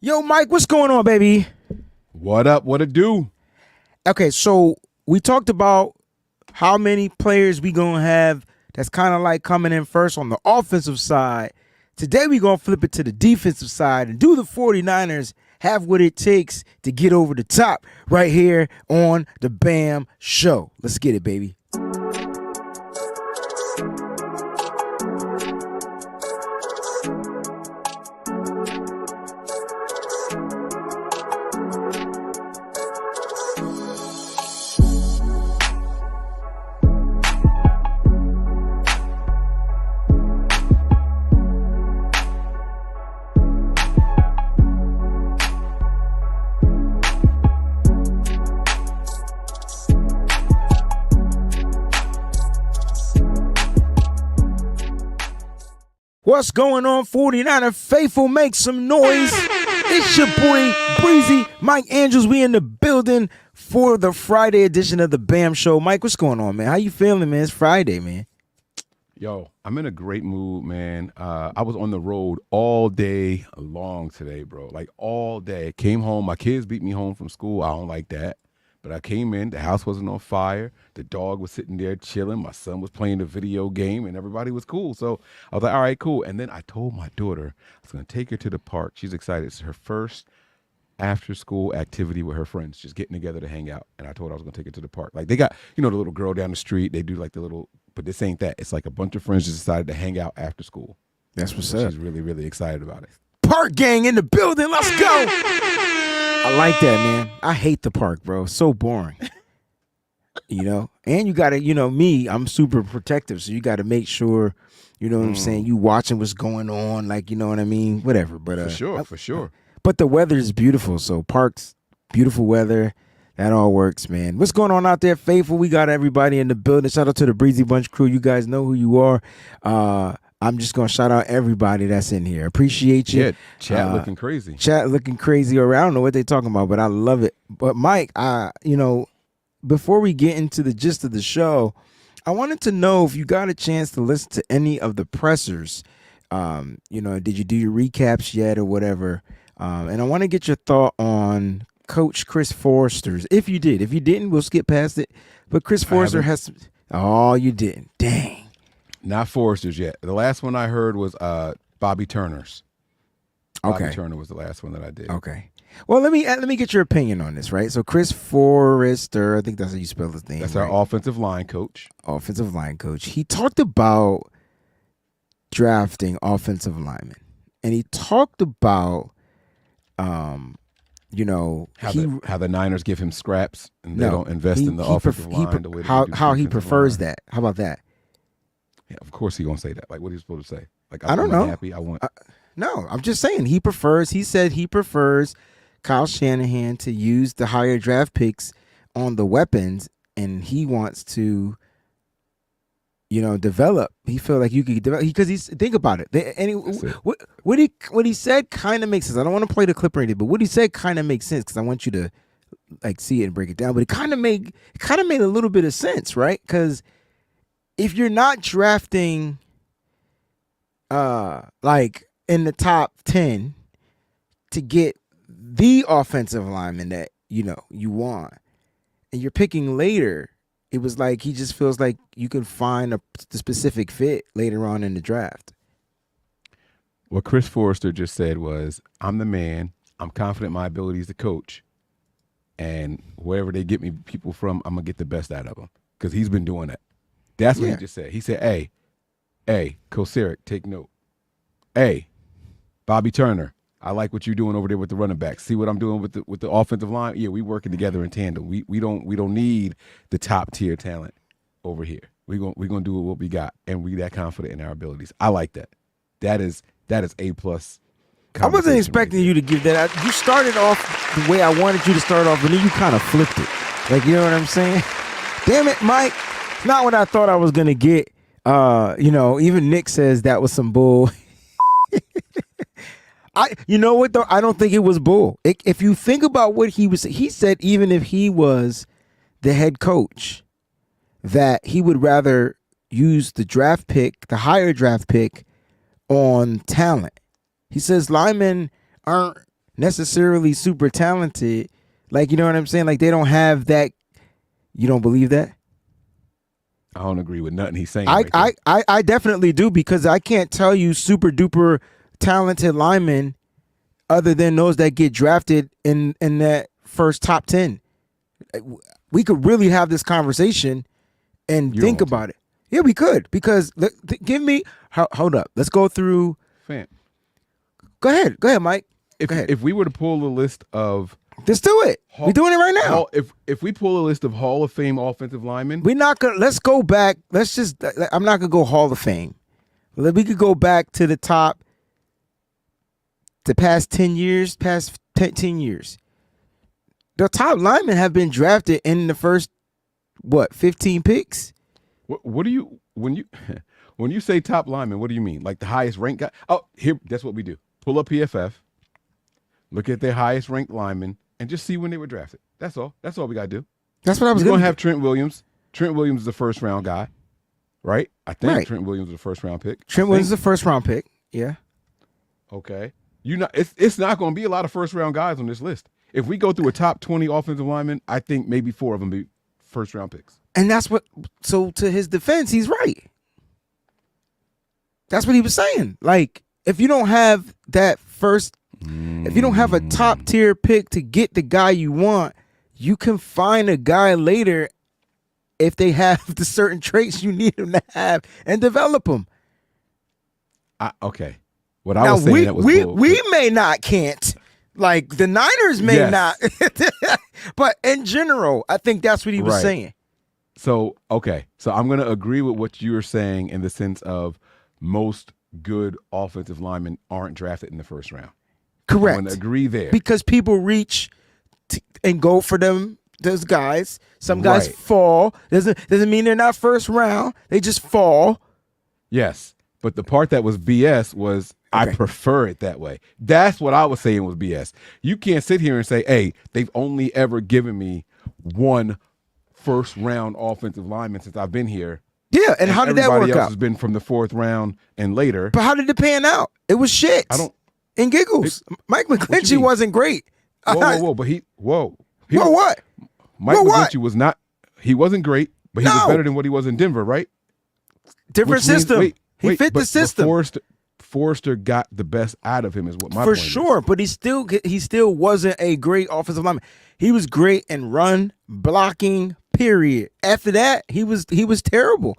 Yo, Mike, what's going on, baby? What up? What it do? Okay, so we talked about how many players we gonna have that's kind of like coming in first on the offensive side. Today we gonna flip it to the defensive side and do the 49ers have what it takes to get over the top right here on the B.A.M show. Let's get it, baby. What's going on, 49er faithful? Make some noise. It's your boy, Breezy, Mike Andrews. We in the building for the Friday edition of the B.A.M show. Mike, what's going on, man? How you feeling, man? It's Friday, man. Yo, I'm in a great mood, man. I was on the road all day long today, bro. Like all day. Came home. My kids beat me home from school. I don't like that. But I came in. The house wasn't on fire. The dog was sitting there chilling. My son was playing a video game, and everybody was cool. So I was like, all right, cool. And then I told my daughter I was going to take her to the park. She's excited. It's her first after-school activity with her friends, just getting together to hang out. And I told her I was going to take her to the park. Like they got, the little girl down the street. They do like the little, but this ain't that. It's like a bunch of friends just decided to hang out after school. That's what's up. She's really, really excited about it. Park gang in the building. Let's go. I like that, man. I hate the park, bro. So boring. And you got to, me, I'm super protective. So you got to make sure, what I'm saying, you watching what's going on, like, you know what I mean? Whatever. But For sure. But the weather is beautiful. So parks, beautiful weather. That all works, man. What's going on out there, faithful? We got everybody in the building. Shout out to the Breezy Bunch crew. You guys know who you are. I'm just going to shout out everybody that's in here. Appreciate you. Yeah, chat looking crazy. Chat looking crazy, or I don't know what they're talking about, but I love it. But Mike, before we get into the gist of the show, I wanted to know if you got a chance to listen to any of the pressers. Did you do your recaps yet or whatever? And I want to get your thought on Coach Chris Foerster's. If you did. If you didn't, we'll skip past it. But Chris Foerster has – oh, you didn't. Dang. Not Forrester's yet. The last one I heard was Bobby Turner's. Okay. Bobby Turner was the last one that I did. Okay. Well, let me get your opinion on this, right? So Chris Foerster, I think that's how you spell his name. That's right? our offensive line coach. Offensive line coach. He talked about drafting offensive linemen, and he talked about, how the Niners give him scraps and they don't invest in the offensive line the way how he prefers that. How about that? Yeah, of course he's gonna say that. Like, what are you supposed to say? Like, I don't know. Happy. I want. No, I'm just saying he said he prefers Kyle Shanahan to use the higher draft picks on the weapons, and he wants to, develop. He feel like you could develop because think about it. What he said kind of makes sense. I don't want to play the clip or anything, but what he said kind of makes sense because I want you to like see it and break it down. But it kind of made a little bit of sense, right? Because if you're not drafting, like in the top 10 to get the offensive lineman that you want, and you're picking later, it was like he just feels like you can find the specific fit later on in the draft. What Chris Foerster just said was, "I'm the man. I'm confident in my abilities to coach, and wherever they get me people from, I'm gonna get the best out of them." Because he's been doing that. That's what he just said. He said, hey, Kosaric, take note. Hey, Bobby Turner, I like what you're doing over there with the running backs. See what I'm doing with the offensive line? Yeah, we working together in tandem. We don't need the top tier talent over here. We're gonna do what we got, and we that confident in our abilities. I like that. That is A+. I wasn't expecting you to give that. You started off the way I wanted you to start off, but then you kind of flipped it. Like, you know what I'm saying? Damn it, Mike. Not what I thought I was going to get. Even Nick says that was some bull. You know what, though? I don't think it was bull. If you think about what he said even if he was the head coach, that he would rather use the higher draft pick on talent. He says linemen aren't necessarily super talented. Like, you know what I'm saying? Like, they don't have that. You don't believe that? I don't agree with nothing he's saying. Right I definitely do, because I can't tell you super duper talented linemen other than those that get drafted in that first top 10. We could really have this conversation and think about it. Yeah, we could, because give me hold up. Let's go through. Fam. Go ahead, Mike. If we were to pull the list of, let's do it. We're doing it right now. If we pull a list of Hall of Fame offensive linemen, we're not gonna. Let's go back. Let's just. I'm not gonna go Hall of Fame. We could go back to the top. The past 10 years, past 10 years. The top linemen have been drafted in the first 15 picks. What do you when you say top lineman? What do you mean? Like the highest ranked guy? Oh, here, that's what we do. Pull up PFF, look at their highest ranked linemen, and just see when they were drafted. That's all. That's all we gotta do. That's what I was going to have. Trent Williams. Trent Williams is the first round guy, right? I think right. Trent Williams is the first round pick. Trent Williams is the first round pick. Yeah. Okay. It's not going to be a lot of first round guys on this list. If we go through a top 20 offensive linemen, I think maybe 4 of them be first round picks. And that's what. So to his defense, he's right. That's what he was saying. Like, if you don't have that first, if you don't have a top tier pick to get the guy you want, you can find a guy later if they have the certain traits you need them to have and develop them. Okay. What I was saying that was we may not can't. Like the Niners may not. But in general, I think that's what he was saying. So, okay. So I'm going to agree with what you're saying in the sense of most good offensive linemen aren't drafted in the first round. Correct. I'm going to agree there. Because people reach and go for them, those guys. Some guys fall. Doesn't mean they're not first round. They just fall. Yes. But the part that was BS was I prefer it that way. That's what I was saying was BS. You can't sit here and say, hey, they've only ever given me one first round offensive lineman since I've been here. Yeah, and how did that work out? Everybody else has been from the 4th round and later. But how did it pan out? It was shit. And giggles. Mike McGlinchey wasn't great. Whoa. But what? Mike McGlinchey was not. He wasn't great, but he was better than what he was in Denver, right? Different system. He fit the system. Forrester got the best out of him, is what my point is. For sure, but he still wasn't a great offensive lineman. He was great in run blocking. Period. After that, he was terrible.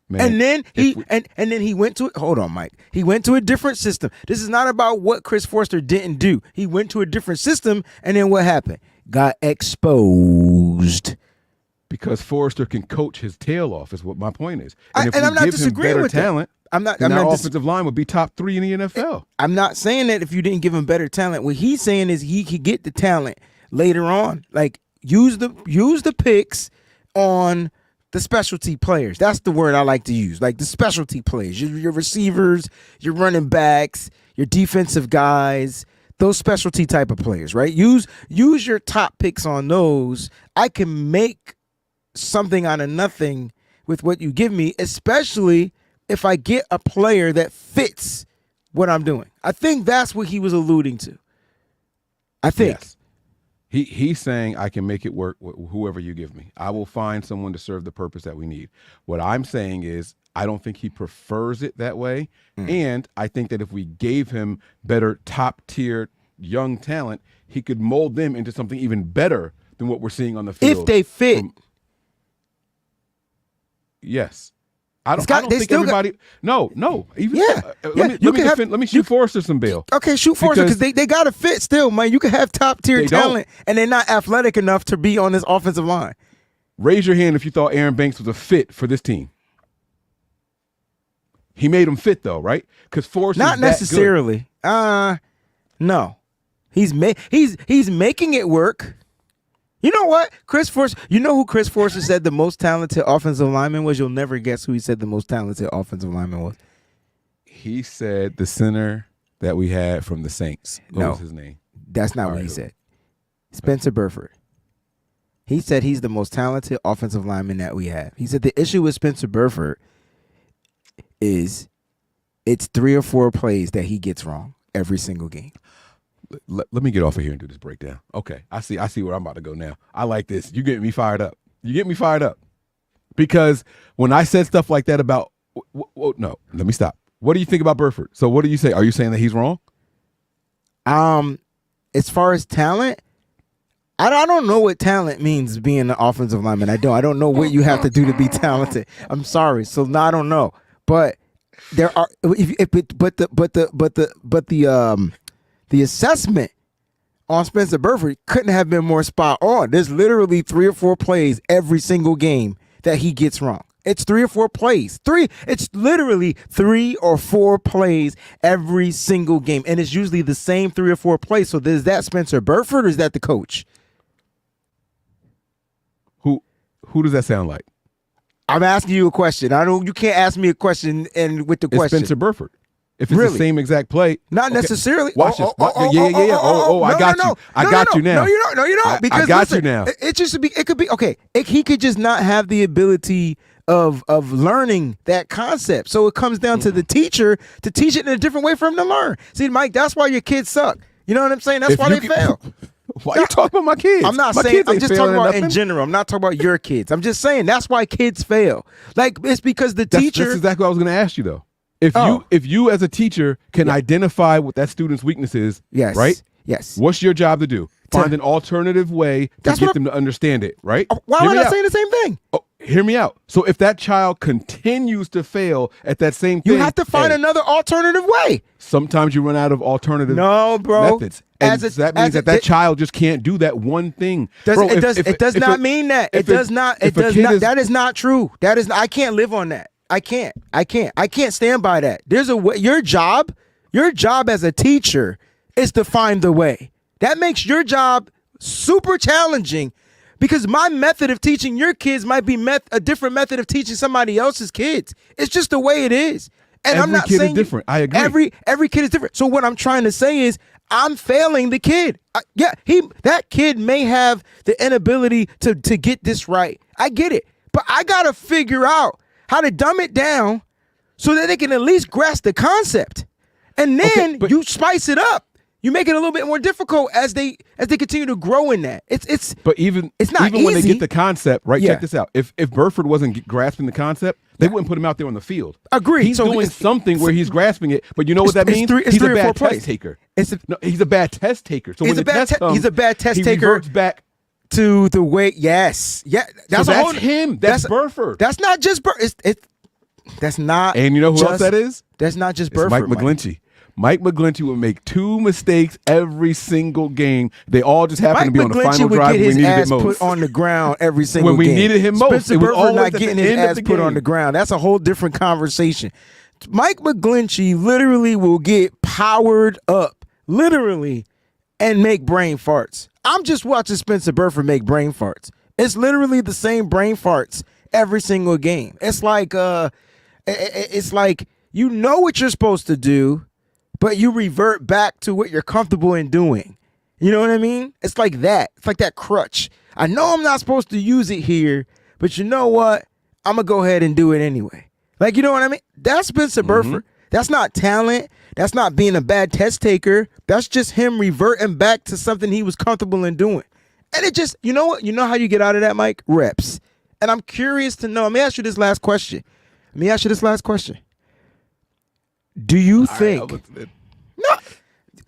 Man, and then he went to. Hold on, Mike. He went to a different system. This is not about what Chris Forrester didn't do. He went to a different system, and then what happened? Got exposed. Because Forrester can coach his tail off, is what my point is. And if I'm not give him disagreeing better with talent, that. that offensive line would be top 3 in the NFL. I'm not saying that if you didn't give him better talent. What he's saying is he could get the talent later on. Like use the picks on the specialty players. That's the word I like to use. Like the specialty players, your receivers, your running backs, your defensive guys. Those specialty type of players, right? Use your top picks on those. I can make something out of nothing with what you give me, especially if I get a player that fits what I'm doing. I think that's what he was alluding to. I think. Yes. He's saying I can make it work with whoever you give me. I will find someone to serve the purpose that we need. What I'm saying is I don't think he prefers it that way. And I think that if we gave him better top-tier young talent, he could mold them into something even better than what we're seeing on the field. If they fit. Yes. I don't think everybody. No. Even, let me shoot Forrester some bail. Okay, shoot Forrester because they got to fit still, man. You can have top tier talent and they're not athletic enough to be on this offensive line. Raise your hand if you thought Aaron Banks was a fit for this team. He made him fit though, right? Because Forrester not necessarily. No, he's making it work. You know what? Chris Forrester, you know who Chris Forrester said the most talented offensive lineman was? You'll never guess who he said the most talented offensive lineman was. He said the center that we had from the Saints. What was his name? That's not what he said. Spencer Burford. He said he's the most talented offensive lineman that we have. He said the issue with Spencer Burford is it's 3 or 4 plays that he gets wrong every single game. let me get off of here and do this breakdown. Okay, I see where I'm about to go now. I like this. You get me fired up. Because when I said stuff like that about, no, let me stop. What do you think about Burford? So what do you say? Are you saying that he's wrong? As far as talent, I don't know what talent means being an offensive lineman. I don't know what you have to do to be talented. I'm sorry. So no, I don't know. But there are the assessment on Spencer Burford couldn't have been more spot on. There's literally 3 or 4 plays every single game that he gets wrong. It's 3 or 4 plays. It's literally 3 or 4 plays every single game. And it's usually the same 3 or 4 plays. So is that Spencer Burford or is that the coach? Who does that sound like? I'm asking you a question. You can't ask me a question and with the It's question. Spencer Burford. If it's Really? the same exact play. Not necessarily. Watch this. Yeah. I got you. I got you now. No, you don't. Because I got listen, you now. It just be. It could be okay. He could just not have the ability of learning that concept. So it comes down to the teacher to teach it in a different way for him to learn. See, Mike, that's why your kids suck. You know what I'm saying? That's why they fail. Why you talking about my kids? I'm not my saying. kids I'm ain't just failing talking at about in nothing. general. I'm not talking about your kids. I'm just saying that's why kids fail. Like it's because the teacher. That's exactly what I was going to ask you though. Oh. If you as a teacher can identify what that student's weakness is, Yes. right? Yes. What's your job to do? Find an alternative way to That's get what them to understand it, right? Why am I not saying the same thing? Oh, hear me out. So if that child continues to fail at that same thing, You have to find another alternative way. Sometimes you run out of alternative methods. And that means that child just can't do that one thing. It does not mean that. It does not. That is not true. I can't live on that. I can't stand by that. There's a way. Your job as a teacher is to find the way. That makes your job super challenging because my method of teaching your kids might be a different method of teaching somebody else's kids. It's just the way it is. And I'm not kid saying is different. I agree. Every kid is different. So what I'm trying to say is I'm failing the kid. That kid may have the inability to get this right. I get it. But I got to figure out how to dumb it down so that they can at least grasp the concept. And then you spice it up. You make it a little bit more difficult as they continue to grow in that. It's not even easy. when they get the concept, right? Yeah. Check this out. If Burford wasn't grasping the concept, they wouldn't put him out there on the field. Agreed. He's doing something where he's grasping it, but you know what that means? He's a bad test taker. He's a bad test taker. So when the test comes, he's a bad test he taker. reverts back to the way. Yes. Yeah. That's him. That's Burford. That's not just Burford. That's not. And you know who else that is? That's not just It's Burford. Mike McGlinchey. Mike McGlinchey would make 2 mistakes every single game. They all just happen to be on the final drive when we needed it most. Put on the ground every single when we game. needed him most. Spencer It was Burford always not at the getting his end of ass the put on game. the ground. That's a whole different conversation. Mike McGlinchey literally will get powered up, literally, and make brain farts. I'm just watching Spencer Burford make brain farts. It's literally the same brain farts every single game. It's like you know what you're supposed to do, but you revert back to what you're comfortable in doing. You know what I mean? It's like that. It's like that crutch. I know I'm not supposed to use it here, but you know what? I'm going to go ahead and do it anyway. Like, you know what I mean? That's Spencer Burford. That's not talent. That's not being a bad test taker. That's just him reverting back to something he was comfortable in doing. And it just, you know what? You know how you get out of that, Mike? Reps. And I'm curious to know. Let me ask you this last question. Do you think? No.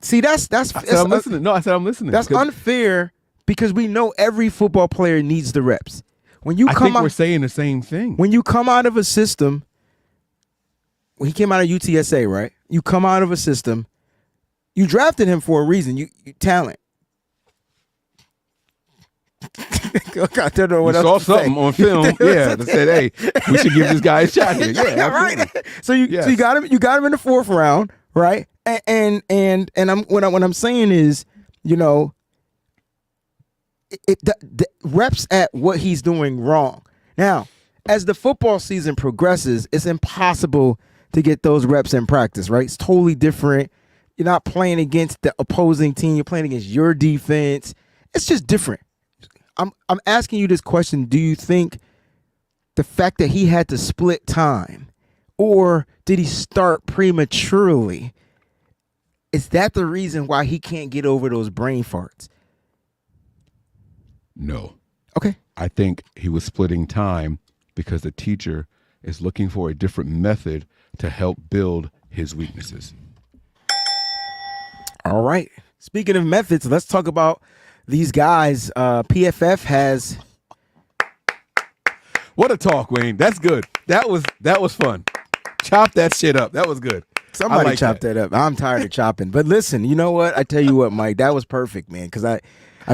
See, that's. I said I'm listening. No, I said I'm listening. That's unfair because we know every football player needs the reps. When you I come think out, we're saying the same thing. when you come out of a system, when he came out of UTSA, right? You come out of a system. You drafted him for a reason. You talent. I don't know what You else saw to say. something on film, yeah, that said, "Hey, we should give this guy a shot here." Yeah, right. So you got him. You got him in the 4th round, right? And what I'm saying is, you know, the reps at what he's doing wrong. Now, as the football season progresses, it's impossible to get those reps in practice, right? It's totally different. You're not playing against the opposing team. You're playing against your defense. It's just different. I'm asking you this question. Do you think the fact that he had to split time, or did he start prematurely? Is that the reason why he can't get over those brain farts? No. Okay. I think he was splitting time because the teacher is looking for a different method to help build his weaknesses. All right. Speaking of methods, let's talk about these guys. PFF has. What a talk, Wayne. That's good. That was fun. Chop that shit up. That was good. Somebody like chop that up. I'm tired of chopping. But listen, you know what? I tell you what, Mike, that was perfect, man, because I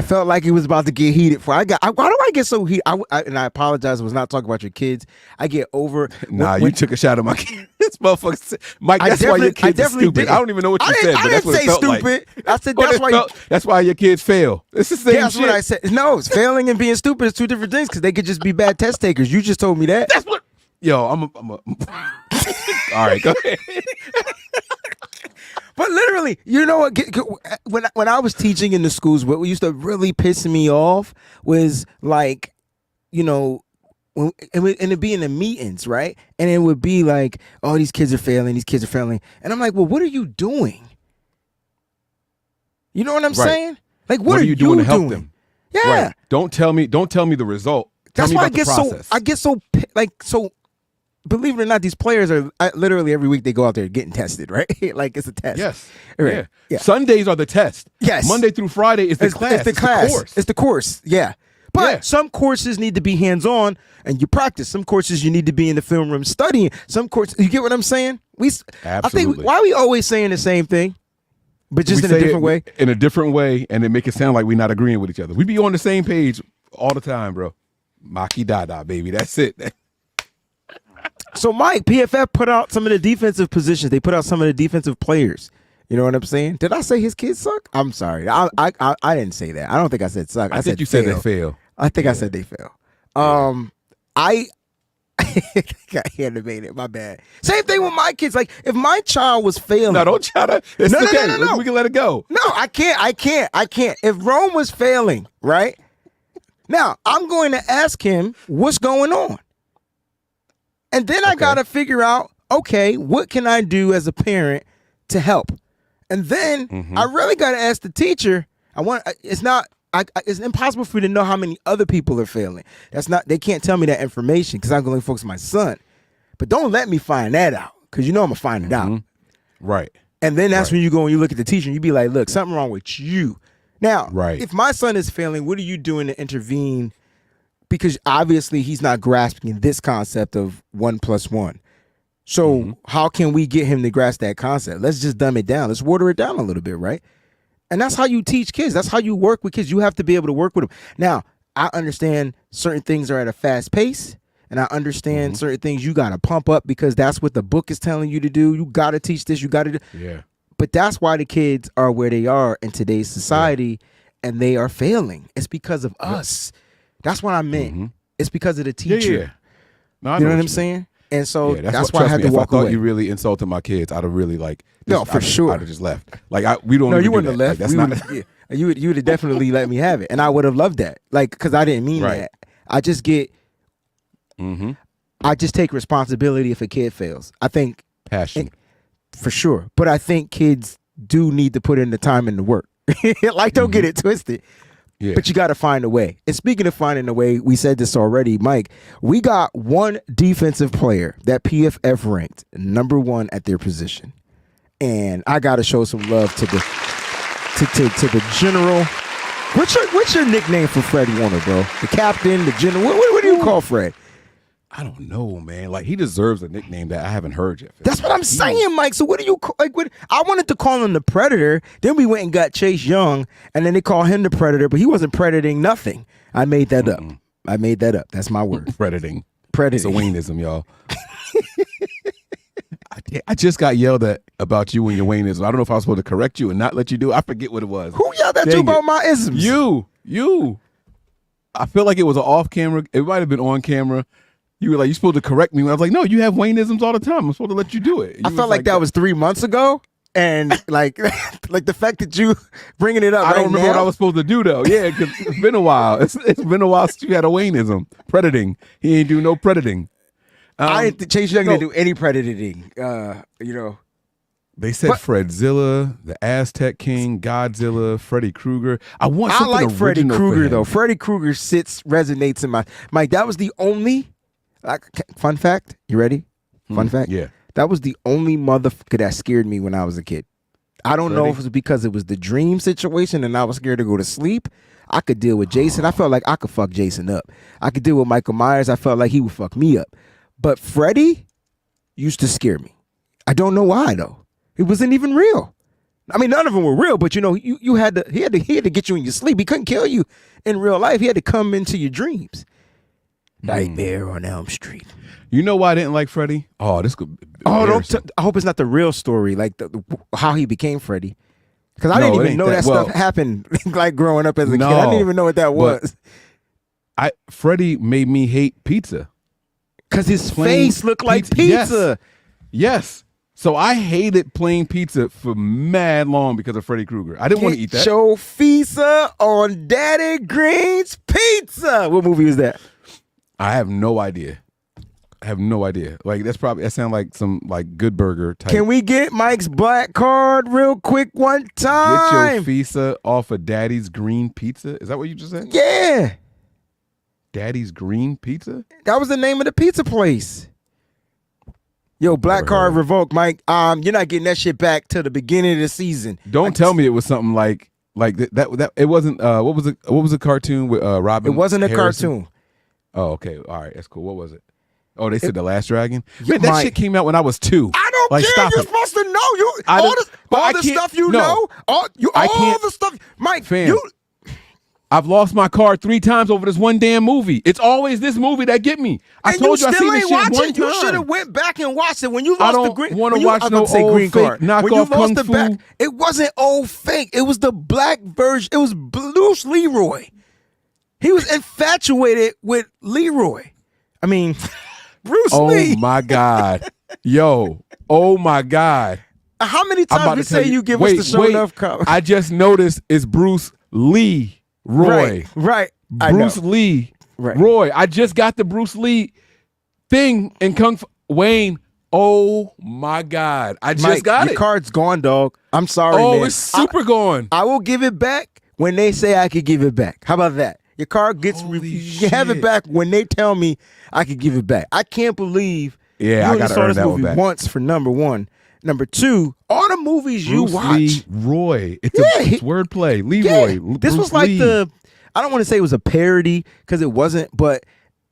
felt like it was about to get heated. Why do I get so heated? And I apologize. I was not talking about your kids. I get over. You took a shot at my kids. This motherfucker, Mike. That's why your kids are stupid. Did. I don't even know what you said, but that's what it felt like. I didn't say stupid. I said that's why. That's why your kids fail. It's the same that's shit. What I said. No, it's failing and being stupid is two different things because they could just be bad test takers. You just told me that. That's what. Yo, I'm a. All right, go ahead. But literally, you know what? When I was teaching in the schools, what used to really piss me off was like, you know, and it'd be in the meetings, right? And it would be like, oh, these kids are failing, and I'm like, well, what are you doing? You know what I'm saying? Like, what are you doing to help them? Yeah. Right. Don't tell me the result. That's why I get so believe it or not, these players are literally every week they go out there getting tested, right? Like it's a test. Yes. Right. Yeah. Sundays are the test. Yes. Monday through Friday is the class. It's the course. It's the course. Yeah. But some courses need to be hands-on and you practice. Some courses you need to be in the film room studying. Some courses, you get what I'm saying? Absolutely. I think, why are we always saying the same thing, but just in a different way? In a different way, and then make it sound like we're not agreeing with each other. We be on the same page all the time, bro. Maki Dada, baby. That's it. So, Mike, PFF put out some of the defensive positions. They put out some of the defensive players. You know what I'm saying? Did I say his kids suck? I'm sorry. I didn't say that. I don't think I said suck. I think you said they fail. I think I said they fail. I got animated. My bad. Same thing with my kids. Like, if my child was failing. No, don't try to. It's okay. No. We can let it go. No, I can't. If Rome was failing, right? Now, I'm going to ask him what's going on. And then I got to figure out, okay, what can I do as a parent to help? And then I really got to ask the teacher. It's impossible for me to know how many other people are failing. They can't tell me that information because I'm going to focus on my son. But don't let me find that out because you know I'm going to find it out. Right. And then that's when you go and you look at the teacher and you be like, look, something wrong with you. Now, if my son is failing, what are you doing to intervene? Because obviously he's not grasping this concept of 1 + 1. So how can we get him to grasp that concept? Let's just dumb it down. Let's water it down a little bit, right? And that's how you teach kids. That's how you work with kids. You have to be able to work with them. Now, I understand certain things are at a fast pace, and I understand certain things you got to pump up because that's what the book is telling you to do. You got to teach this. You got to do. Yeah. But that's why the kids are where they are in today's society, and they are failing. It's because of us. That's what I meant. It's because of the teacher. Yeah. No, you know what I'm saying? And so that's why I had to walk away. If I thought away. you really insulted my kids, I'd have really sure. I'd have just left. Like we don't. No, even you wouldn't have left. Like, You would have definitely let me have it, and I would have loved that. Like, because I didn't mean that. I just get. I just take responsibility if a kid fails. I think passion for sure, but I think kids do need to put in the time and the work. Like, don't get it twisted. Yeah. But you got to find a way. And speaking of finding a way, we said this already, Mike. We got one defensive player that PFF ranked #1 at their position, and I got to show some love to the general. What's your nickname for Fred Warner, bro? The captain, the general. What do you call Fred? I don't know, man. Like, he deserves a nickname that I haven't heard yet. That's what I'm saying, Mike. So what do you like? I wanted to call him the Predator. Then we went and got Chase Young, and then they call him the Predator, but he wasn't predating nothing. I made that up. That's my word. Predating. Predating. It's a Wayneism, y'all. I just got yelled at about you and your Wayneism. I don't know if I was supposed to correct you and not let you do it. I forget what it was. Who yelled at you about my isms? You. I feel like it was an off camera. It might have been on camera. You were like, you're supposed to correct me. I was like, no, you have Wayneisms all the time. I'm supposed to let you do it. I felt like that was 3 months ago. And like the fact that you bringing it up I don't remember what I was supposed to do, though. Yeah, because it's been a while. It's been a while since you had a Wayneism. Predating. He ain't do no predating. Chase Young didn't do any predating. They said Fredzilla, the Aztec King, Godzilla, Freddy Krueger. I want I something like Freddy original for Krueger him. though. Freddy Krueger resonates in my Mike. That was the only. Fun fact. You ready? Fun fact. Yeah. That was the only motherfucker that scared me when I was a kid. I don't know if it was because it was the dream situation and I was scared to go to sleep. I could deal with Jason. I felt like I could fuck Jason up. I could deal with Michael Myers. I felt like he would fuck me up. But Freddy used to scare me. I don't know why though. It wasn't even real. I mean, none of them were real, but you know, he had to get you in your sleep. He couldn't kill you in real life. He had to come into your dreams. Nightmare on Elm Street. You know why I didn't like Freddy? Oh, this could. I hope it's not the real story, like how he became Freddy. Because I didn't even know that stuff happened. Like growing up as a kid, I didn't even know what that was. Freddy made me hate pizza. Because his face looked like pizza. Yes. So I hated plain pizza for mad long because of Freddy Krueger. I didn't want to eat that. Get your pizza on Daddy Green's Pizza. What movie was that? I have no idea. Like that sounds like some like Good Burger type. Can we get Mike's black card real quick one time? Get your pizza off of Daddy's Green Pizza. Is that what you just said? Yeah. Daddy's Green Pizza? That was the name of the pizza place. Yo, black card revoked, Mike. You're not getting that shit back till the beginning of the season. Don't tell me it was something like that. It wasn't. What was a cartoon with Robin? It wasn't a Harrison? cartoon. Oh, okay. All right, that's cool. What was it? Oh, they said The Last Dragon. Yeah, Man, that shit came out when I was 2. I don't care. Stop You're it. supposed to know. All the stuff you know. All the stuff, Mike. Fam, I've lost my card 3 times over this one damn movie. It's always this movie that get me. I told you I seen this shit one time. You should have went back and watched it when you lost the green. I don't want to watch no old green fake card. knockoff Kung Fu. Back, it wasn't old fake. It was the black version. It was Bruce Leroy. He was infatuated with Leroy. I mean, Bruce Lee. Oh my God. Yo. Oh my God. How many times we say you give us the show enough cover? I just noticed it's Bruce Lee Roy. Right. Bruce Lee Roy. I just got the Bruce Lee thing in Kung Fu. Wayne. Oh my God. I just got it. Your card's gone, dog. I'm sorry, man. Oh, it's super gone. I will give it back when they say I could give it back. How about that? Your card gets you have it back when they tell me I could give it back. I can't believe you only gotta saw earn this that movie one back. once for number 1. Number 2, all the movies Bruce you watch. Lee Roy. It's wordplay. Leroy. Yeah, this was like Lee. I don't want to say it was a parody because it wasn't, but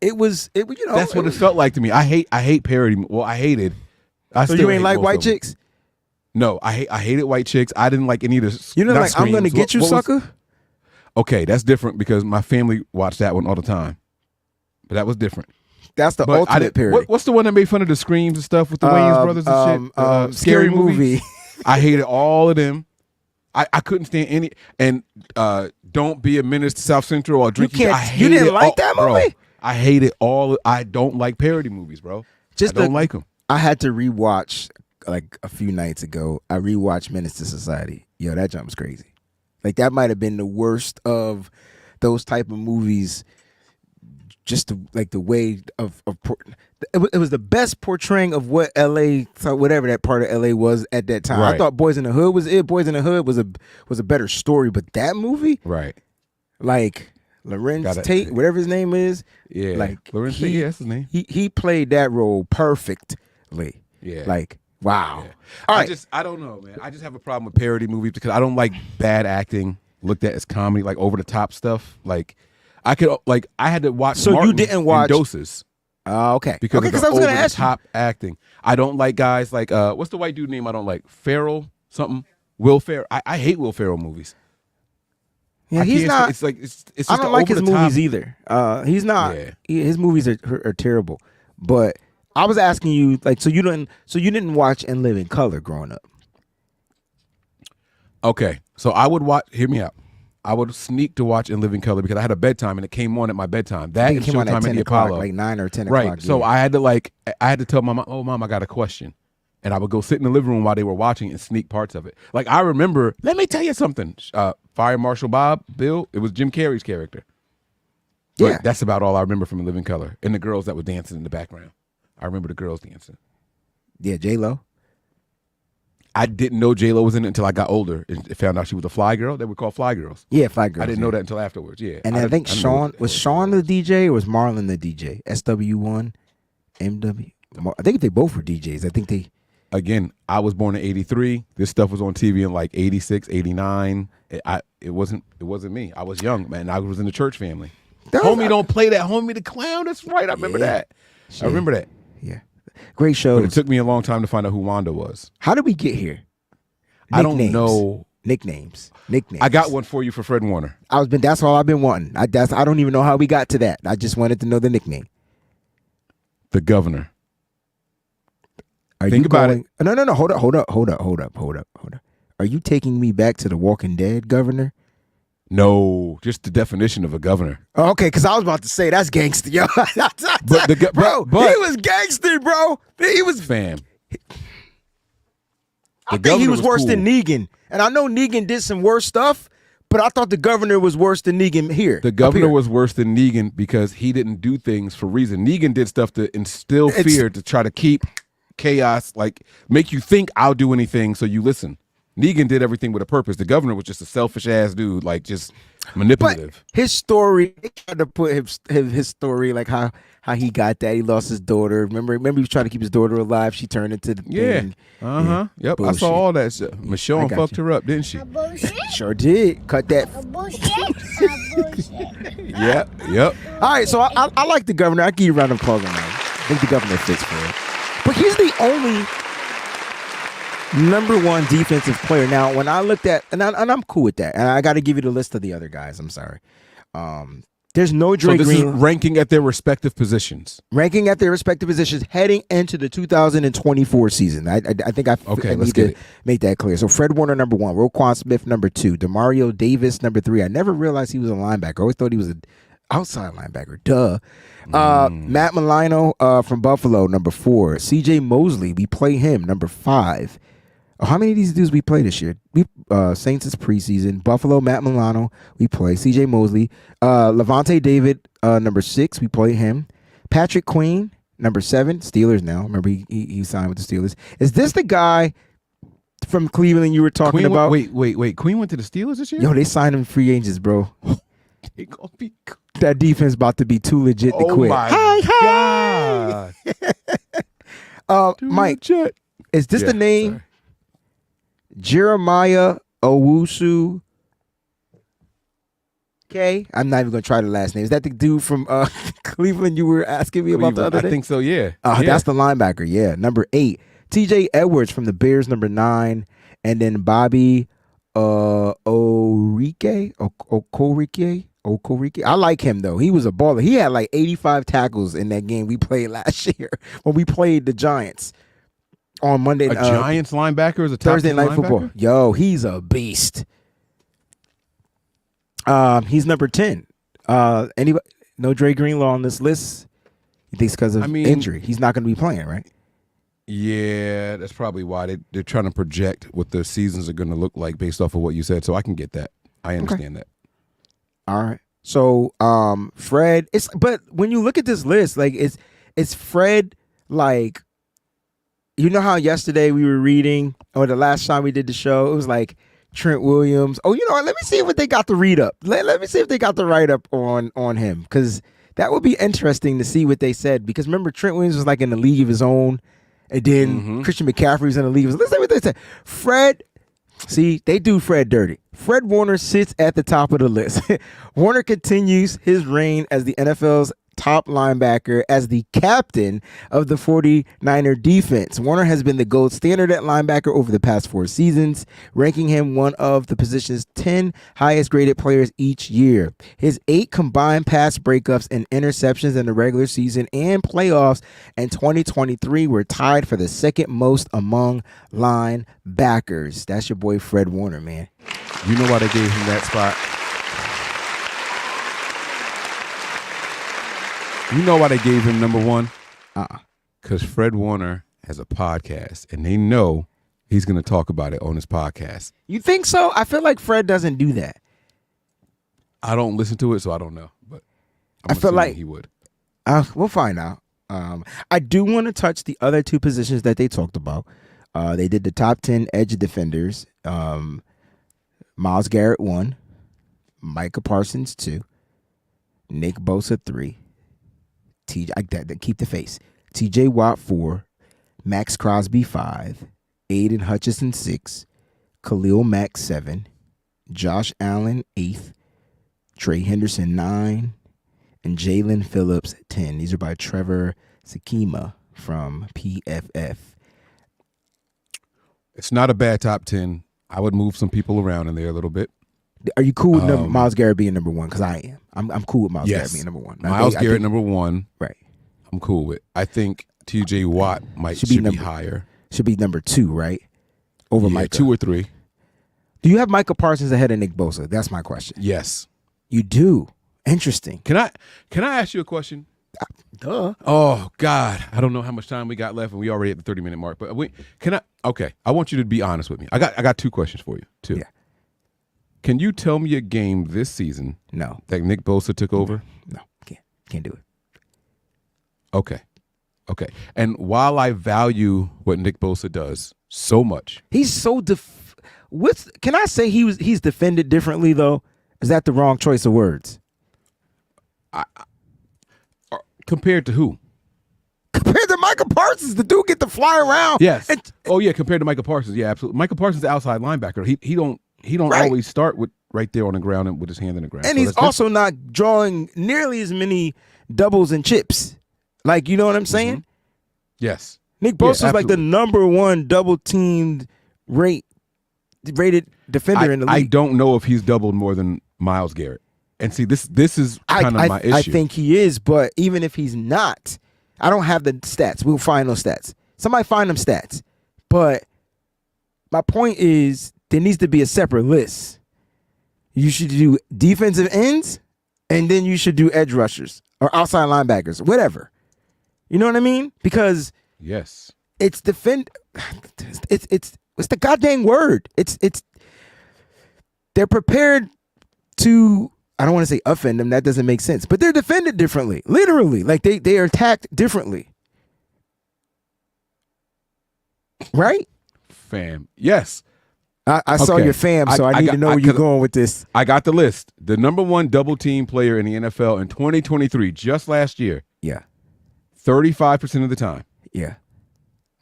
it was. You know, that's what it felt like to me. I hate parody. Well, I hated. So you ain't like white chicks? No, I hated white chicks. I didn't like any of the. You know, like I'm gonna get you, sucker. Okay, that's different because my family watched that one all the time, but that was different. That's the ultimate parody. What's the one that made fun of the screams and stuff with the Wayans brothers and shit? Scary movie. I hated all of them. I couldn't stand any. And Don't Be a Menace to South Central or Drinking. You didn't like that movie? Bro, I hate it all. I don't like parody movies, bro. I don't like them. I had to rewatch like a few nights ago. I rewatched Menace to Society. Yo, that jump was crazy. Like that might have been the worst of those type of movies. Just the way of it was the best portraying of what LA, whatever that part of LA was at that time. Right. I thought Boys in the Hood was it. Boys in the Hood was a better story, but that movie, right? Like Lorenz Tate, whatever his name is, yeah, like Lorenz Tate, yeah, that's his name. He played that role perfectly. Yeah, like wow. Yeah. All right, I don't know, man. I just have a problem with parody movies because I don't like bad acting looked at as comedy, like over the top stuff, like. I had to watch. So Martin you didn't watch in doses. Okay. Because of the I was going to ask top acting. I don't like guys like what's the white dude name I don't like? Ferrell something. Will Ferrell. I hate Will Ferrell movies. Yeah, he's not. It's like it's just I don't like his movies top. Either. He's not. Yeah. His movies are terrible. But I was asking you, like, so you didn't watch And Live in Color growing up. Okay, so I would watch. Hear me out. I would sneak to watch In Living Color because I had a bedtime and it came on at my bedtime. That and Showtime at the Apollo, like 9 or 10 right. o'clock. Right. So I had to tell my mom, "Oh, mom, I got a question," and I would go sit in the living room while they were watching and sneak parts of it. Like I remember. Let me tell you something. Fire Marshal Bill. It was Jim Carrey's character. But yeah, that's about all I remember from In Living Color and the girls that were dancing in the background. I remember the girls dancing. Yeah, J-Lo. I didn't know J-Lo was in it until I got older and found out she was a fly girl. They were called fly girls. Yeah, Fly Girls. I didn't know that until afterwards. Yeah, And I think Sean was Sean the DJ or was Marlon the DJ? SW1, MW. I think they both were DJs. I think they. Again, I was born in 83. This stuff was on TV in like 86, 89. It wasn't me. I was young, man. I was in the church family. Homie don't play that. Homie the Clown. That's right. I remember that. Shit. I remember that. Yeah. Great show. But it took me a long time to find out who Wanda was. How did we get here? I don't know. Nicknames. I got one for you for Fred Warner. That's all I've been wanting. I don't even know how we got to that. I just wanted to know the nickname. The Governor. Think about it. No. Hold up. Are you taking me back to The Walking Dead, Governor? No, just the definition of a governor. Oh, okay, because I was about to say that's gangster, yo. But he was gangster, bro. He was fam. I think he was worse than Negan, and I know Negan did some worse stuff, but I thought the governor was worse than Negan here. The governor was worse than Negan because he didn't do things for reason. Negan did stuff to instill fear to try to keep chaos, like make you think I'll do anything so you listen. Negan did everything with a purpose. The governor was just a selfish ass dude, like just manipulative. But his story, they tried to put his story, like how he got that. He lost his daughter. Remember he was trying to keep his daughter alive. She turned into the thing. Yep. Bullshit. I saw all that shit. Michonne fucked her up, didn't she? Sure did. Cut that. Yep. All right, so I like the governor. I give you a round of applause on that. I think the governor fits for it. But he's the only number one defensive player. Now, when I looked at, and I'm cool with that, and I got to give you the list of the other guys. I'm sorry. There's no Dre Green. Is ranking at their respective positions. Ranking at their respective positions heading into the 2024 season. I think I need to make that clear. So Fred Warner, number one. Roquan Smith, number two. Demario Davis, number three. I never realized he was a linebacker. I always thought he was an outside linebacker. Duh. Matt Milano from Buffalo, number four. CJ Mosley, we play him, number five. How many of these dudes we play this year? Saints is preseason. Buffalo, Matt Milano, we play. CJ Mosley. Levante David, number six, we play him. Patrick Queen, number seven, Steelers now. Remember, he signed with the Steelers. Is this the guy from Cleveland you were talking about? Wait. Queen went to the Steelers this year? Yo, they signed him free agents, bro. They gonna be good. That defense about to be too legit to quit. Oh my God. Mike, is this the name? Sorry. Jeremiah Owusu. Okay, I'm not even gonna try the last name. Is that the dude from Cleveland you were asking me about the other day? I think so. Yeah. That's the linebacker. Yeah, number 8. T.J. Edwards from the Bears, number 9, and then Bobby Okorike. I like him though. He was a baller. He had like 85 tackles in that game we played last year when we played the Giants. On Monday, Giants linebacker is a Thursday night football. Yo, he's a beast. He's number 10. Anybody? No Dre Greenlaw on this list. You think it's because of injury? He's not going to be playing, right? Yeah, that's probably why they're trying to project what the seasons are going to look like based off of what you said. So I can get that. I understand that. All right. So Fred. But when you look at this list, like it's Fred like. You know how yesterday we were reading, or the last time we did the show, it was like Trent Williams. Oh, you know what? Let me see what they got the read up. Let me see if they got the write up on him, because that would be interesting to see what they said. Because remember, Trent Williams was like in a league of his own, and then Christian McCaffrey was in a league of his own. Let's see what they said. Fred, see, they do Fred dirty. Fred Warner sits at the top of the list. Warner continues his reign as the NFL's top linebacker as the captain of the 49er defense. Warner has been the gold standard at linebacker over the past 4 seasons, ranking him one of the position's 10 highest graded players each year. His 8 combined pass breakups and interceptions in the regular season and playoffs in 2023 were tied for the second most among linebackers. That's your boy Fred Warner, man. You know why they gave him that spot? You know why they gave him number 1? Because Fred Warner has a podcast, and they know he's going to talk about it on his podcast. You think so? I feel like Fred doesn't do that. I don't listen to it, so I don't know. But I feel like he would. We'll find out. I do want to touch the other 2 positions that they talked about. They did the top 10 edge defenders. Myles Garrett 1, Micah Parsons 2, Nick Bosa 3, keep the face. T.J. Watt 4, Max Crosby 5, Aiden Hutchinson 6, Khalil Mack 7, Josh Allen 8th, Trey Henderson 9, and Jalen Phillips 10. These are by Trevor Sakima from PFF. It's not a bad top 10. I would move some people around in there a little bit. Are you cool with Myles Garrett being number 1? Because I am. I'm cool with Myles Garrett being number 1. Myles Garrett number 1. Right. I'm cool with. I think T.J. Watt should be higher. Should be number 2, right? Over Micah. 2 or 3. Do you have Micah Parsons ahead of Nick Bosa? That's my question. Yes. You do. Interesting. Can I ask you a question? Duh. Oh God, I don't know how much time we got left, and we already at the 30-minute mark. But okay, I want you to be honest with me. I got 2 questions for you. 2. Yeah. Can you tell me a game this season? No. That Nick Bosa took over? No, can't do it. Okay. And while I value what Nick Bosa does so much, he's so can I say he's defended differently though? Is that the wrong choice of words? Compared to who? Compared to Micah Parsons, the dude get to fly around. Yes. Compared to Micah Parsons, yeah, absolutely. Micah Parsons is outside linebacker. He don't right. always start with right there on the ground and with his hand in the ground. And he's also not drawing nearly as many doubles and chips. Like, you know what I'm saying? Mm-hmm. Yes. Nick Bosa is like the number 1 double teamed rated defender in the league. I don't know if he's doubled more than Myles Garrett. And see, this is kind of my issue. I think he is, but even if he's not, I don't have the stats. We'll find those stats. Somebody find them stats. But my point is there needs to be a separate list. You should do defensive ends, and then you should do edge rushers or outside linebackers, whatever. You know what I mean? Because yes, it's it's the goddamn word. It's they're prepared to, I don't want to say offend them, that doesn't make sense, but they're defended differently. Literally. Like they are attacked differently. Right? Fam. Yes. I saw your fam, so I need to know where you're going with this. I got the list. The number 1 double team player in the NFL in 2023, just last year. Yeah. 35% of the time. Yeah.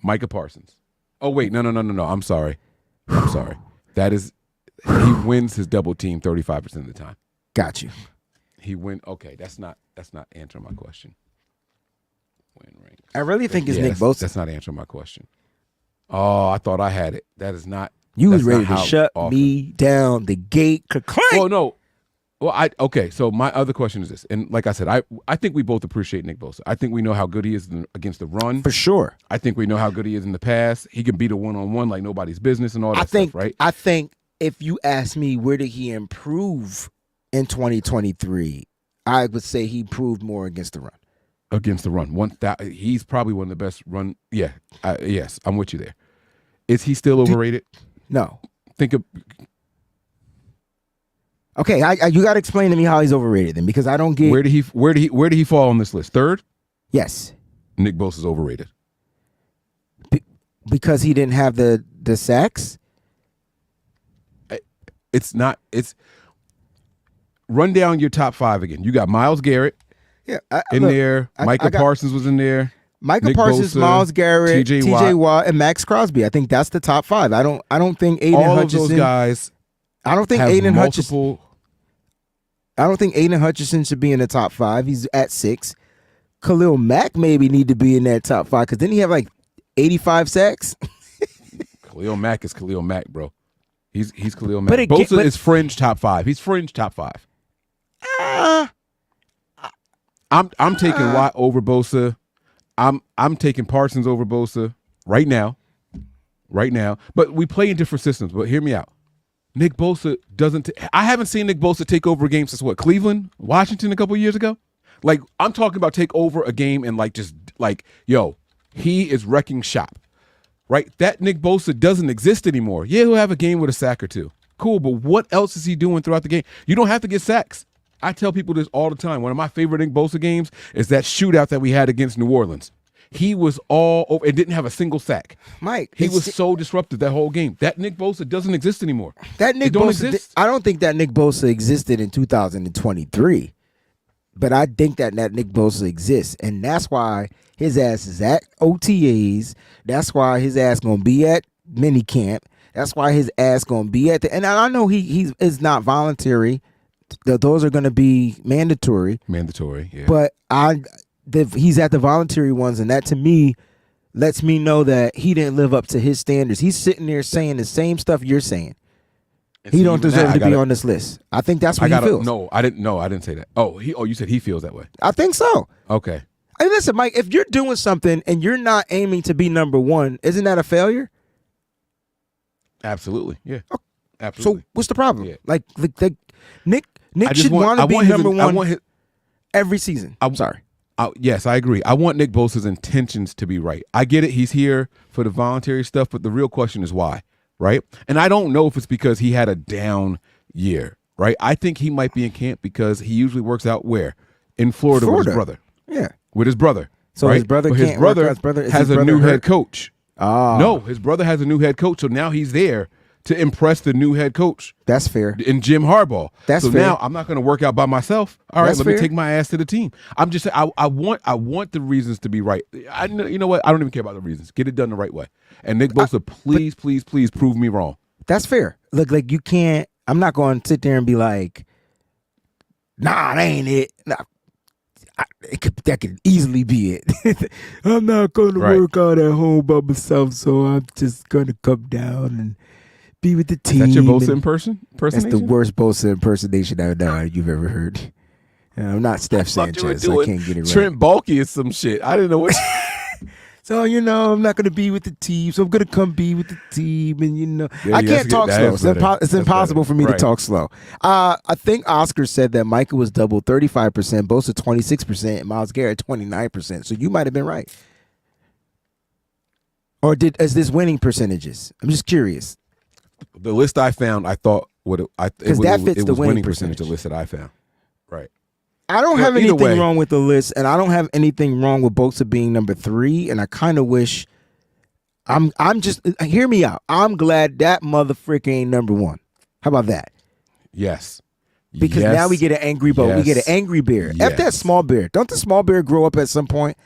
Micah Parsons. Oh, wait. No. I'm sorry. That is, he wins his double team 35% of the time. Got you. He win. Okay, that's not answering my question. Win rank. I really think it's Nick Bosa. That's not answering my question. Oh, I thought I had it. That is not. You was ready to shut me down. The gate could clank. Well, no. Well, okay. So my other question is this, and like I said, I think we both appreciate Nick Bosa. I think we know how good he is against the run. For sure. I think we know how good he is in the pass. He can beat a one-on-one like nobody's business and all that stuff, right? I think if you ask me where did he improve in 2023, I would say he improved more against the run. Against the run. He's probably one of the best run. Yeah. Yes, I'm with you there. Is he still overrated? No. Think of. Okay, you got to explain to me how he's overrated then, because I don't get. Where did he fall on this list? 3rd? Yes. Nick Bosa's overrated. Because he didn't have the sacks? It's not. It's run down your top 5 again. You got Myles Garrett. Yeah, there. Micah Parsons was in there. Micah Parsons, Myles Garrett, T.J. Watt, and Max Crosby. I think that's the top 5. I don't think Aiden all Hutchinson. All of those guys. I don't think Aiden Hutchinson. I don't think Aiden Hutchinson should be in the top 5. He's at 6. Khalil Mack maybe need to be in that top 5 because didn't he have like 85 sacks? Khalil Mack is Khalil Mack, bro. He's Khalil Mack. Bosa is fringe top 5. He's fringe top 5. I'm taking Watt over Bosa. I'm taking Parsons over Bosa right now. But we play in different systems. But hear me out. Nick Bosa doesn't. I haven't seen Nick Bosa take over a game since what? Cleveland, Washington, a couple of years ago. Like I'm talking about take over a game and he is wrecking shop. Right? That Nick Bosa doesn't exist anymore. Yeah, he'll have a game with a sack or 2. Cool, but what else is he doing throughout the game? You don't have to get sacks. I tell people this all the time. One of my favorite Nick Bosa games is that shootout that we had against New Orleans. he was all over and didn't have a single sack. Mike, He was so disruptive that whole game. That Nick Bosa doesn't exist anymore. that Nick It don't Bosa. exist. I don't think that Nick Bosa existed in 2023, but I think that Nick Bosa exists, and that's why his ass is at OTAs. That's why his ass gonna be at minicamp. That's why his ass gonna be at the. And I know he is not voluntary. Those are gonna be mandatory. Mandatory, yeah. But he's at the voluntary ones, and that to me lets me know that he didn't live up to his standards. He's sitting there saying the same stuff you're saying. He don't deserve to be on this list. I think that's what he feels. No, I didn't say that. Oh, you said he feels that way. I think so. Okay. Hey, listen, Mike, if you're doing something and you're not aiming to be number one, isn't that a failure? Absolutely. Yeah. Oh, absolutely. So what's the problem? Yeah. Like Nick should want to be number one every season. I'm sorry. Yes, I agree. I want Nick Bosa's intentions to be right. I get it. He's here for the voluntary stuff, but the real question is why, right? And I don't know if it's because he had a down year, right? I think he might be in camp because he usually works out where? In Florida. With his brother. Yeah. With his brother. So right? his brother but can't his brother work out. His brother has a new head coach. Oh. No, his brother has a new head coach, so now he's there to impress the new head coach. That's fair. And Jim Harbaugh. That's so fair. now I'm not going to work out by myself. All right, That's let fair. me take my ass to the team. I'm just saying I want the reasons to be right. You know what? I don't even care about the reasons. Get it done the right way. And Nick Bosa, please prove me wrong. That's fair. Look, like you can't. I'm not going to sit there and be like, nah, that ain't it. Nah, that could easily be it. I'm not going to work out at home by myself, so I'm just going to come down and be with the team. Is that your Bosa impersonation? That's the worst Bosa impersonation I know you've ever heard. I'm not Steph Sanchez, so I can't get it right. Trent Baalke is some shit. I didn't know what. So, I'm not going to be with the team, so I'm going to come be with the team. And, Yeah, I can't talk slow. It's impossible for me to Right. talk slow. I think Oscar said that Micah was double 35%, Bosa 26%, and Myles Garrett 29%. So you might have been right. Or is this winning percentages? I'm just curious. The list I found, I thought Because that fits the winning percentage. The list that I found. Right. I don't have either anything way. wrong with the list, and I don't have anything wrong with Bosa being number 3. And I kind of wish I'm just hear me out. I'm glad that motherfucker ain't number 1. How about that? Yes. Because Yes. now we get an angry boat. We get an angry bear. Yes. F that small bear. Don't the small bear grow up at some point?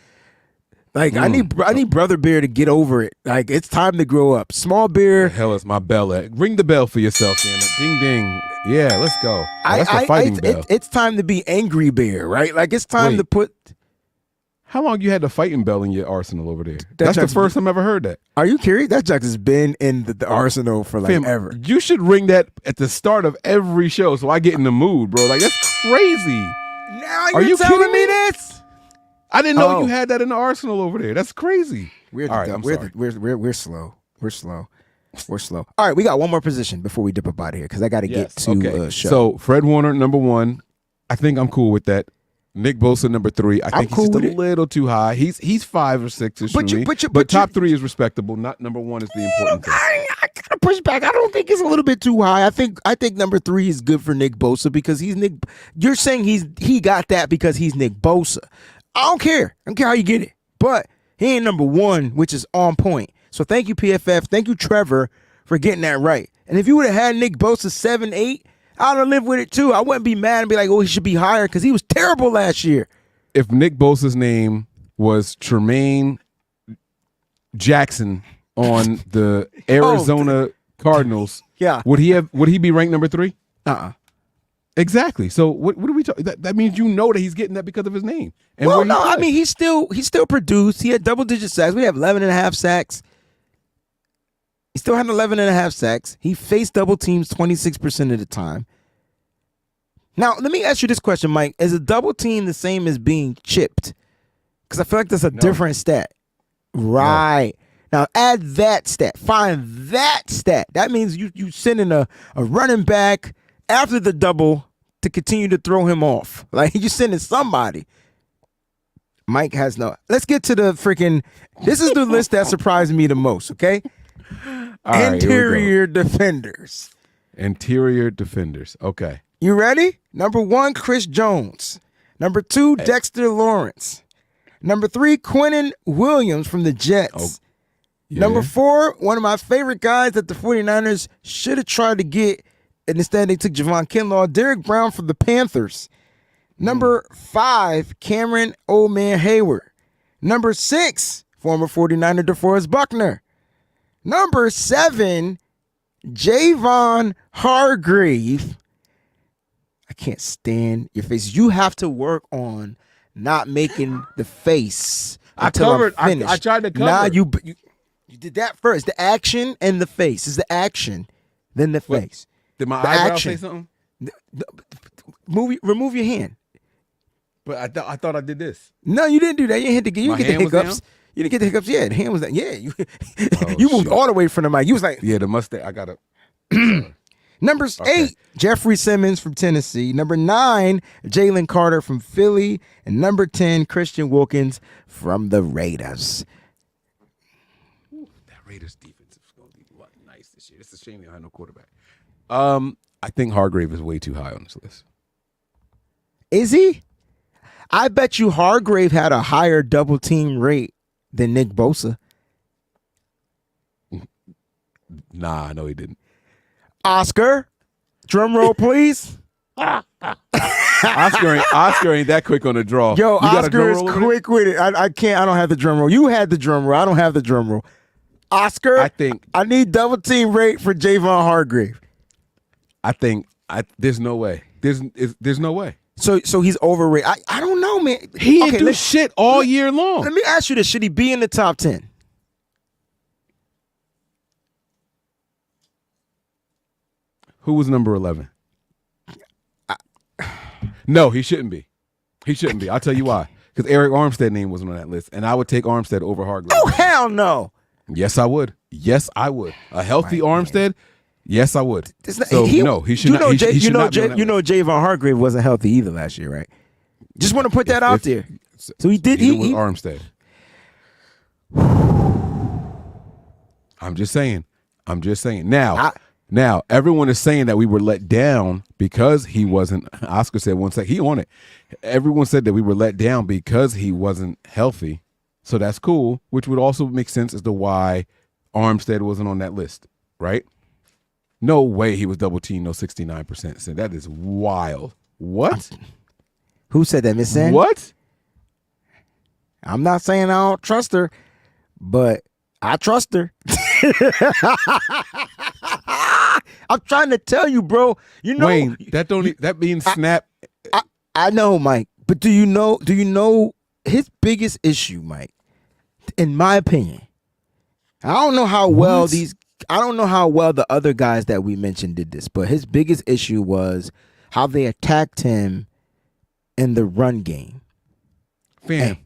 Like I need brother bear to get over it. Like it's time to grow up. Small bear. The hell is my bell at? Ring the bell for yourself, damn it. Ding ding. Yeah, let's go. That's the fighting bell. It's time to be angry bear, right? Like it's time Wait. to put. How long you had the fighting bell in your arsenal over there? That's the first time I ever heard that. Are you curious? That junk has been in the arsenal for like Fam, ever. You should ring that at the start of every show so I get in the mood, bro. Like that's crazy. Now Are you telling kidding me me? this? I didn't know you had that in the arsenal over there. That's crazy. We're All right, I'm sorry. We're slow. We're slow. We're slow. All right, we got one more position before we dip up out of here because I got to get to show. So Fred Warner, number 1. I think I'm cool with that. Nick Bosa, number 3. I think he's just a little too high. He's 5 or 6 for me. But top 3 is respectable. Not number 1 is the important thing. I gotta push back. I don't think it's a little bit too high. I think number 3 is good for Nick Bosa because he's Nick. You're saying he got that because he's Nick Bosa. I don't care. I don't care how you get it. But he ain't number 1, which is on point. So thank you, PFF. Thank you, Trevor, for getting that right. And if you would have had Nick Bosa 7, 8, I'd have lived with it too. I wouldn't be mad and be like, oh, he should be higher because he was terrible last year. If Nick Bosa's name was Tremaine Jackson on the Arizona Cardinals, would he be ranked number 3? Exactly. So what are we talking? That means that he's getting that because of his name. And well, no, I mean he still produced. He had double-digit sacks. We have 11.5 sacks. He still had 11.5 sacks. He faced double teams 26% of the time. Now, let me ask you this question, Mike. Is a double team the same as being chipped? Because I feel like that's a different stat. Right. No. Now, add that stat. Find that stat. That means you sending a running back after the double to continue to throw him off. Like, you're sending somebody. Mike has no. Let's get to the freaking. This is the list that surprised me the most, okay? All right, Interior defenders. Interior defenders. Okay. You ready? Number 1, Chris Jones. Number 2, Dexter Lawrence. Number 3, Quinnen Williams from the Jets. Oh, yeah. Number 4, one of my favorite guys that the 49ers should have tried to get, and instead they took Javon Kinlaw, Derek Brown from the Panthers. Number 5, Cameron Old Man Hayward. Number 6, former 49er DeForest Buckner. Number 7, Javon Hargrave. I can't stand your face. You have to work on not making the face until I'm finished. I tried to cover. Nah, you did that first. The action and the face is the action, then the face. Did my The eyebrow action. say something? Remove your hand. But I thought I did this. No, you didn't do that. You didn't hit the. You My didn't get the hand was hiccups. down? You didn't get the hiccups. Yeah, the hand was down. Yeah, you Oh, you moved shit. all the way from the mic. You was like Yeah, the mustache. I got to. number 8, Jeffrey Simmons from Tennessee. Number 9, Jalen Carter from Philly, and number 10, Christian Wilkins from the Raiders. That Raiders defense is going to be nice this year. It's a shame they don't have no quarterback. I think Hargrave is way too high on this list. Is he? I bet you Hargrave had a higher double team rate than Nick Bosa. Nah, I know he didn't. Oscar, drum roll, please. Oscar ain't that quick on the draw. Yo, You got a Oscar drum is roll over there? quick with it. I can't. I don't have the drum roll. You had the drum roll. I don't have the drum roll. Oscar, I think I need double team rate for Javon Hargrave. there's no way. There's no way. So he's overrated. I don't know, man. He didn't Okay, do shit all year long. Let me ask you this: should he be in the top 10? Who was number 11? No, he shouldn't be. He shouldn't be. I'll tell you why. Because Eric Armstead's name wasn't on that list, and I would take Armstead over Hargrave. Oh hell no! Yes, I would. Yes, I would. A healthy Armstead. Yes, I would. It's not- So no, he should not. He should not be on that You know, list. Javon Hargrave wasn't healthy either last year, right? Just want to put that out there. So he did. Neither was He Armstead. I'm just saying. Now, everyone is saying that we were let down because he wasn't. Oscar said one sec. He on it. Everyone said that we were let down because he wasn't healthy. So that's cool, which would also make sense as to why Armstead wasn't on that list, right? No way he was double teamed, no 69%. So that is wild. What? Who said that, Miss Sandy? What? I'm not saying I don't trust her, but I trust her. I'm trying to tell you, bro. You know, Wayne, that means snap. I know, Mike, but do you know his biggest issue, Mike? In my opinion, I don't know how well the other guys that we mentioned did this, but his biggest issue was how they attacked him in the run game. Fam.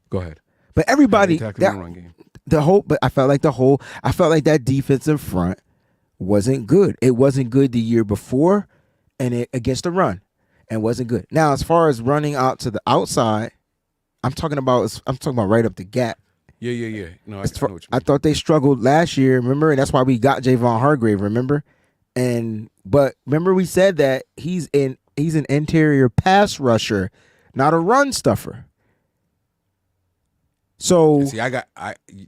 Go ahead. But everybody, Attacked him in the run game. but I felt like that defensive front wasn't good. It wasn't good the year before, and it against the run, and wasn't good. Now, as far as running out to the outside, I'm talking about right up the gap. Yeah. No, I know what you mean. I thought they struggled last year, remember, and that's why we got Javon Hargrave, remember? But remember we said that he's an interior pass rusher, not a run stuffer. So See,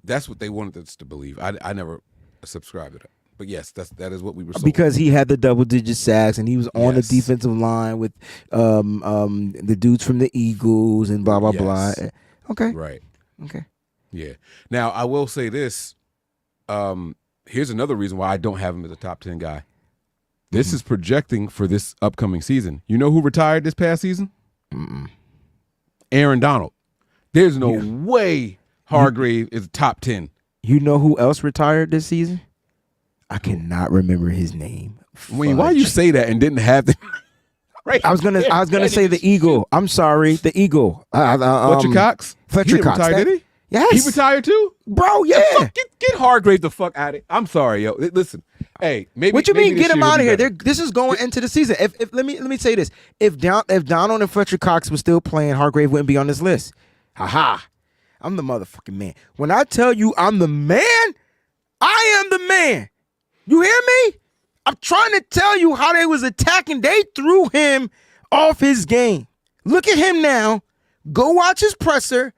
that's what they wanted us to believe. I never subscribed to that. But yes, that is what we were sold. because he had the double-digit sacks and he was on Yes. the defensive line with the dudes from the Eagles and blah blah blah. Yes. Okay. Right. Okay. Yeah. Now, I will say this. Here's another reason why I don't have him as a top 10 guy. This is projecting for this upcoming season. You know who retired this past season? Aaron Donald. There's no way Hargrave is top 10. You know who else retired this season? I cannot remember his name. Wayne, why you say that and didn't have the right? I was gonna say the Eagle. I'm sorry, the Eagle. Fletcher Cox? Fletcher He didn't Cox. retire, did he? Yes. He retired too? Bro, yeah. Get Hargrave the fuck out of it. I'm sorry, yo. Listen, hey, maybe. What you maybe mean? this Get him year out of he'll here. be better. This is going into the season. If let me say this: if Donald and Fletcher Cox was still playing, Hargrave wouldn't be on this list. Ha! I'm the motherfucking man. When I tell you I'm the man, I am the man. You hear me? I'm trying to tell you how they was attacking. They threw him off his game. Look at him now, Go watch his presser.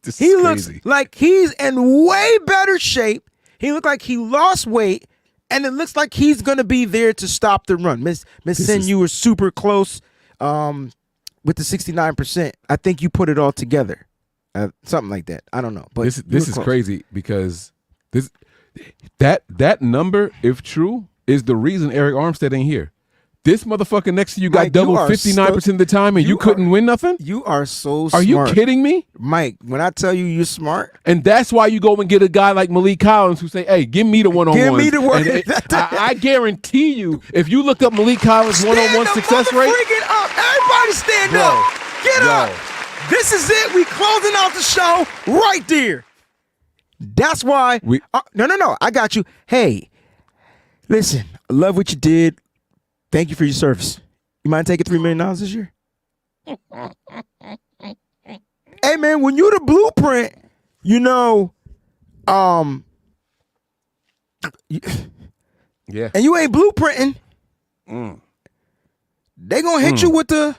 This He is looks crazy. like he's in way better shape. He looked like he lost weight, and it looks like he's going to be there to stop the run. Miss Sin, you were super close with the 69%. I think you put it all together. Something like that. I don't know. But This is crazy because that number, if true, is the reason Eric Armstead ain't here. This motherfucker next to you got Mike, double 59% of the time, and you couldn't win nothing? You are so smart. Are you kidding me? Mike, when I tell you you're smart. And that's why you go and get a guy like Malik Collins who say, hey, give me the one-on-ones. Give me the one. I guarantee you, if you look up Malik Collins' one-on-one success rate. Up. Everybody stand up. Get up. This is it. We closing out the show right there. That's why. No. I got you. Hey, listen, I love what you did. Thank you for your service. You mind taking $3 million this year? Hey, man, when you're the blueprint, you know, yeah, and you ain't blueprinting, they gonna hit you with the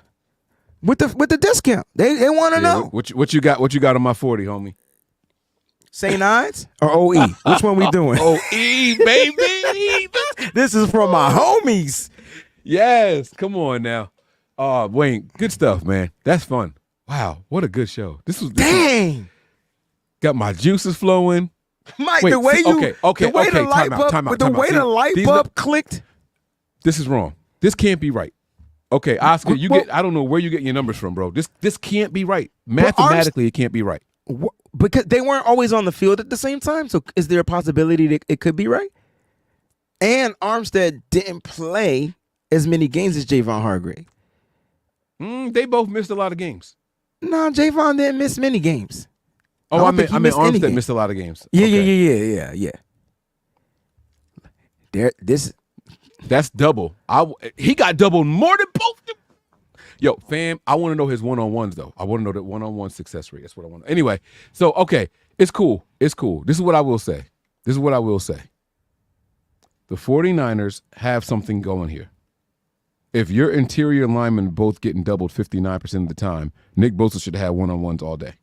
discount. They want to know what you got. What you got on my 40, homie? St. Ides or OE? Which one we doing? OE, baby. This is from my homies. Yes, come on now. Wayne, good stuff, man. That's fun. Wow, what a good show. This was got my juices flowing. Mike, Wait, the way the light bulb clicked. This is wrong. This can't be right. Okay, Oscar, I don't know where you get your numbers from, bro. This can't be right. Mathematically, it can't be right. Because they weren't always on the field at the same time. So is there a possibility that it could be right? And Armstead didn't play as many games as Javon Hargrave. They both missed a lot of games. No, Javon didn't miss many games. Oh, I mean Armstead missed a lot of games. Yeah. That's double. He got double more than both. Yo, fam, I want to know his one-on-ones, though. I want to know that one-on-one success rate. That's what I want. Anyway, so, okay, it's cool. This is what I will say. The 49ers have something going here. If your interior linemen both getting doubled 59% of the time, Nick Bosa should have one-on-ones all day.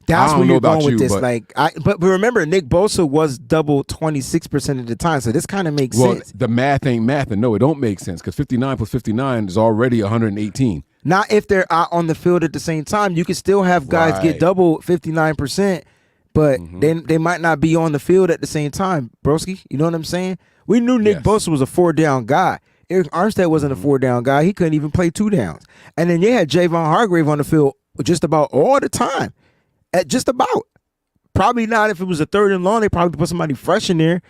That's where you're going with this. But remember, Nick Bosa was double 26% of the time, so this kind of makes sense. The math ain't math, and no, it don't make sense because 59 plus 59 is already 118. Not if they're out on the field at the same time. You can still have guys get double 59%, but they might not be on the field at the same time, broski. You know what I'm saying? We knew Nick Bosa was a 4-down guy. Eric Armstead wasn't a 4-down guy. He couldn't even play 2 downs. And then you had Javon Hargrave on the field just about all the time. At just about. Probably not if it was a 3rd and long. They probably put somebody fresh in there.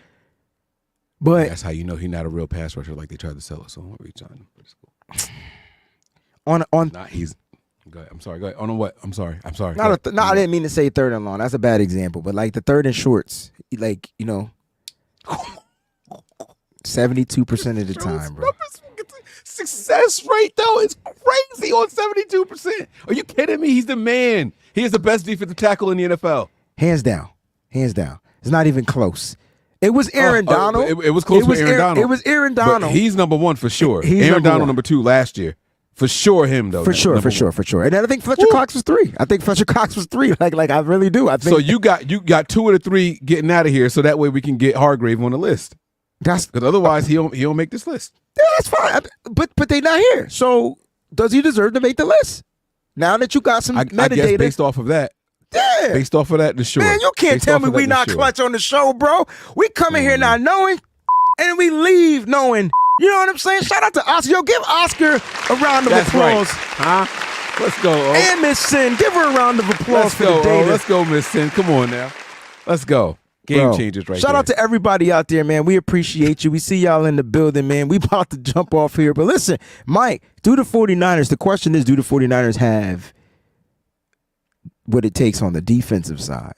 But that's how you know he's not a real pass rusher like they tried to sell us. So I won't reach on him. But it's cool. Go ahead. I'm sorry. Go ahead. On what? I'm sorry. I didn't mean to say 3rd and long. That's a bad example. But like the 3rd and shorts, 72% of the time, bro. Success rate though is crazy on 72%. Are you kidding me? He's the man. He is the best defensive tackle in the NFL. Hands down. It's not even close. It was Aaron Donald. It was close with Aaron Donald. It was Aaron Donald. But he's number 1 for sure. Aaron Donald number 2 last year. For sure him though. For sure. And then I think Fletcher Cox was 3. Like I really do. I think so you got 2 of the 3 getting out of here so that way we can get Hargrave on the list. Because otherwise he'll make this list. Yeah, that's fine. But they not here. So does he deserve to make the list? Now that you got some metadata. I guess based off of that. Yeah. Based off of that, the sure. Man, you can't tell me we not clutch on the show, bro. We come in here not knowing, and we leave knowing. You know what I'm saying? Shout out to Oscar. Yo, give Oscar a round of applause. Right. Huh? Let's go. Oh. And Miss Sin. Give her a round of applause for the data. Let's go, Miss Sin. Come on now. Let's go. Game changers right Shout there. out to everybody out there, man. We appreciate you. We see y'all in the building, man. We about to jump off here. But listen, Mike, do the 49ers, the question is, do the 49ers have what it takes on the defensive side?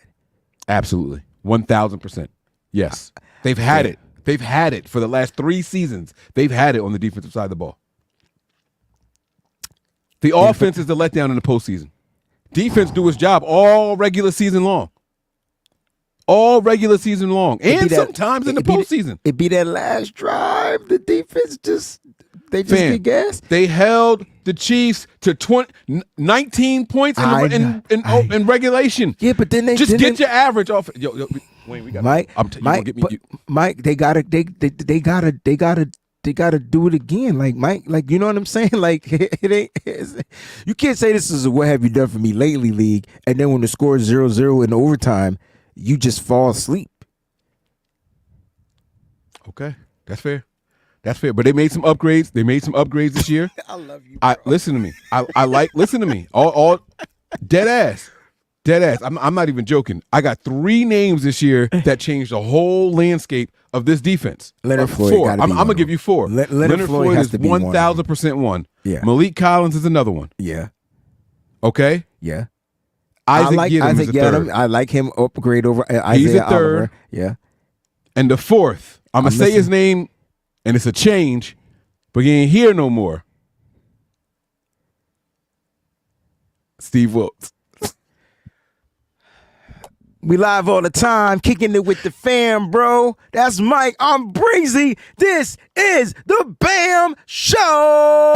Absolutely. 1,000%. Yes. They've had it. They've had it for the last 3 seasons. They've had it on the defensive side of the ball. The offense is the letdown in the postseason. Defense do its job all regular season long. And sometimes in the postseason. It be that last drive. The defense just They just get gas. They held the Chiefs to 19 points in regulation. Yeah, but then they just get your average off. Yo, Wayne, we got Mike. Mike, they gotta do it again. Like Mike, like you know what I'm saying? Like it ain't. You can't say this is a what have you done for me lately league, and then when the score is 0-0 in overtime, you just fall asleep. Okay, that's fair. That's fair. But they made some upgrades. This year. I love you, bro. Listen to me. Listen to me. All dead ass. I'm not even joking. I got 3 names this year that changed the whole landscape of this defense. Leonard Floyd. 4. I'm gonna give you 4. Leonard Floyd is 1,000% one. Yeah. Malik Collins is another one. Yeah. Okay. Yeah. Isaac Yiadom is a third. I like him upgrade over Isaiah He's a third. Oliver. Yeah. And the 4th, I'm gonna say his name, and it's a change, but he ain't here no more. Steve Wilkes. We live all the time, kicking it with the fam, bro. That's Mike. I'm Breezy. This is the B.A.M Show.